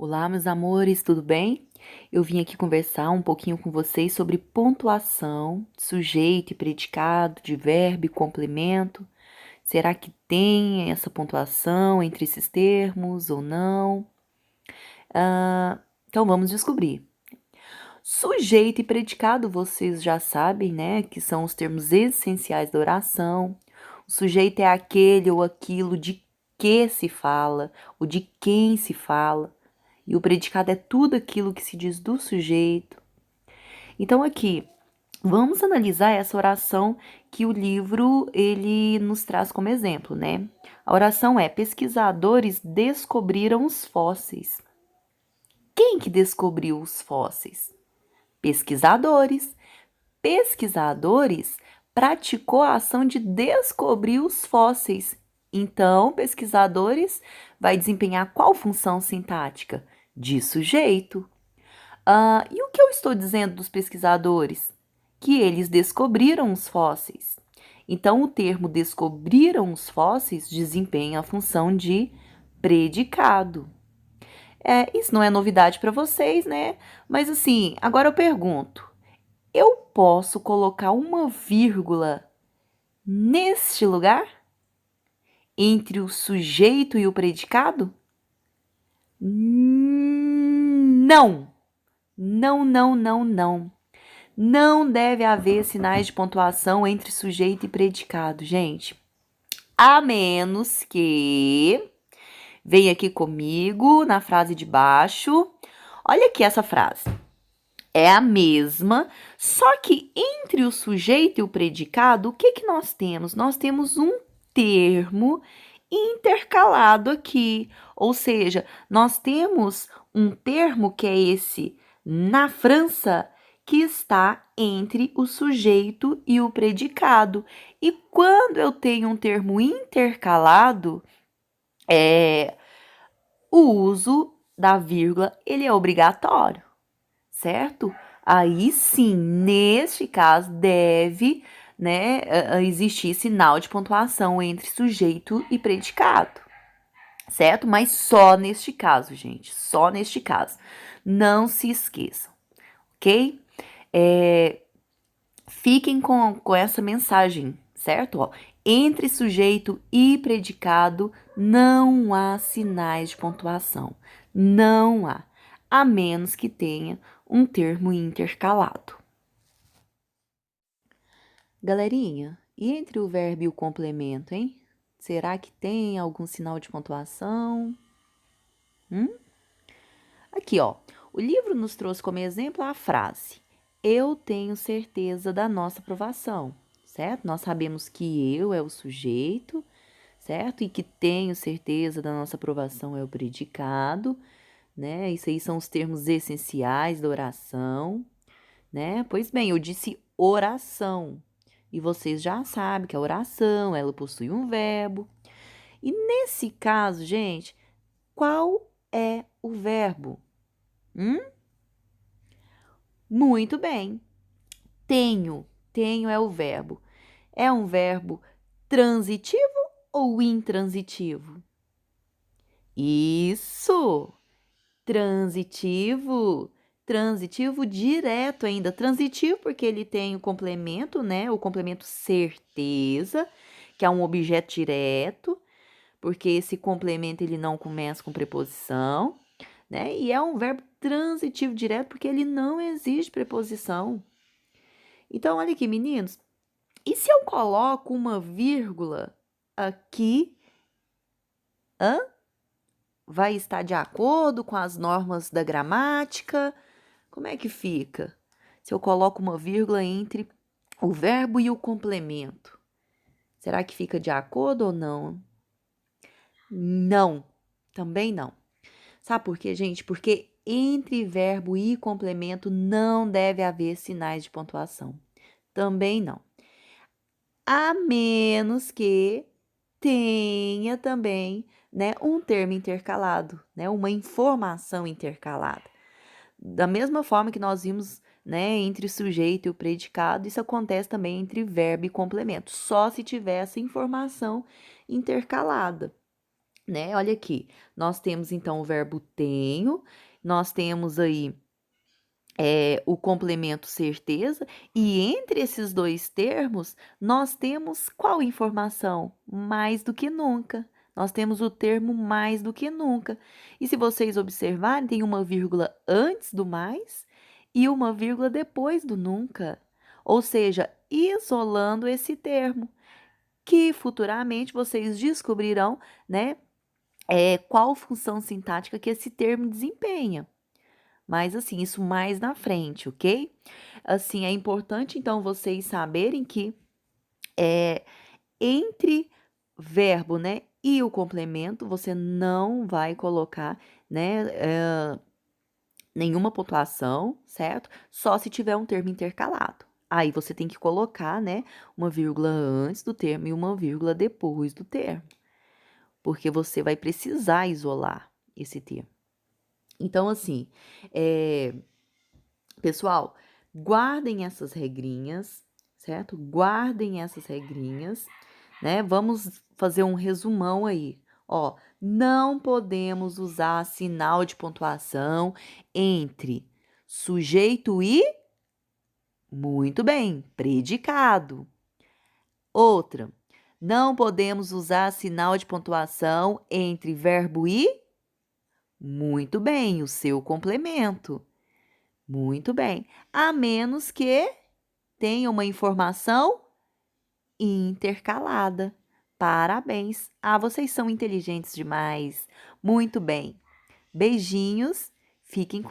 Olá, meus amores, tudo bem? Eu vim aqui conversar um pouquinho com vocês sobre pontuação, sujeito e predicado, de verbo e complemento. Será que tem essa pontuação entre esses termos ou não? Então vamos descobrir. Sujeito e predicado, vocês já sabem, né, que são os termos essenciais da oração. O sujeito é aquele ou aquilo de que se fala, ou de quem se fala. E o predicado é tudo aquilo que se diz do sujeito. Então aqui, vamos analisar essa oração que o livro ele nos traz como exemplo, né? A oração é: pesquisadores descobriram os fósseis. Quem que descobriu os fósseis? Pesquisadores. Pesquisadores praticou a ação de descobrir os fósseis. Então, pesquisadores vai desempenhar qual função sintática? De sujeito. E o que eu estou dizendo dos pesquisadores? Que eles descobriram os fósseis. Então, o termo descobriram os fósseis desempenha a função de predicado. Isso não é novidade para vocês, né? Mas assim, agora eu pergunto: eu posso colocar uma vírgula neste lugar? Entre o sujeito e o predicado? Não! Não, não, não, não. Não deve haver sinais de pontuação entre sujeito e predicado, gente. A menos que... Vem aqui comigo na frase de baixo. Olha aqui essa frase. É a mesma, só que entre o sujeito e o predicado, o que que nós temos? Nós temos um termo intercalado aqui. Ou seja, nós temos um termo que é esse na França, que está entre o sujeito e o predicado. E quando eu tenho um termo intercalado, o uso da vírgula ele é obrigatório, certo? Aí sim, neste caso, deve, né, existir sinal de pontuação entre sujeito e predicado, certo? Mas só neste caso, gente, só neste caso. Não se esqueçam, ok? Fiquem com essa mensagem, certo? Ó, entre sujeito e predicado não há sinais de pontuação. Não há, a menos que tenha um termo intercalado. Galerinha, e entre o verbo e o complemento, hein? Será que tem algum sinal de pontuação? Aqui, ó, o livro nos trouxe como exemplo a frase: eu tenho certeza da nossa aprovação, certo? Nós sabemos que eu é o sujeito, certo? E que tenho certeza da nossa aprovação é o predicado, né? Isso aí são os termos essenciais da oração, né? Pois bem, eu disse oração. E vocês já sabem que a oração, ela possui um verbo. E nesse caso, gente, qual é o verbo? Muito bem. Tenho. Tenho é o verbo. É um verbo transitivo ou intransitivo? Isso! Transitivo. Transitivo direto ainda. Transitivo porque ele tem o complemento, né? O complemento certeza, que é um objeto direto, porque esse complemento ele não começa com preposição, né? E é um verbo transitivo direto porque ele não exige preposição. Então, olha aqui, meninos. E se eu coloco uma vírgula aqui, vai estar de acordo com as normas da gramática? Como é que fica? Se eu coloco uma vírgula entre o verbo e o complemento, será que fica de acordo ou não? Não, também não. Sabe por quê, gente? Porque entre verbo e complemento não deve haver sinais de pontuação. Também não. A menos que tenha também, né, um termo intercalado, né, uma informação intercalada. Da mesma forma que nós vimos, né, entre o sujeito e o predicado, isso acontece também entre verbo e complemento, só se tiver essa informação intercalada. né? Olha aqui, nós temos então o verbo tenho, nós temos aí o complemento certeza, e entre esses dois termos, nós temos qual informação? Mais do que nunca. Nós temos o termo mais do que nunca. E se vocês observarem, tem uma vírgula antes do mais e uma vírgula depois do nunca. Ou seja, isolando esse termo, que futuramente vocês descobrirão, né, qual função sintática que esse termo desempenha. Mas assim, isso mais na frente, ok? Assim, é importante então vocês saberem que entre verbo, né, e o complemento, você não vai colocar, né, nenhuma pontuação, certo? Só se tiver um termo intercalado. Aí você tem que colocar, né, uma vírgula antes do termo e uma vírgula depois do termo, porque você vai precisar isolar esse termo. Então, assim, pessoal, guardem essas regrinhas, certo? Guardem essas regrinhas, né? Vamos fazer um resumão aí. Ó, não podemos usar sinal de pontuação entre sujeito e, muito bem, predicado. Outra, não podemos usar sinal de pontuação entre verbo e, muito bem, o seu complemento. Muito bem. A menos que tenha uma informação intercalada. Parabéns! Ah, vocês são inteligentes demais. Muito bem. Beijinhos. Fiquem com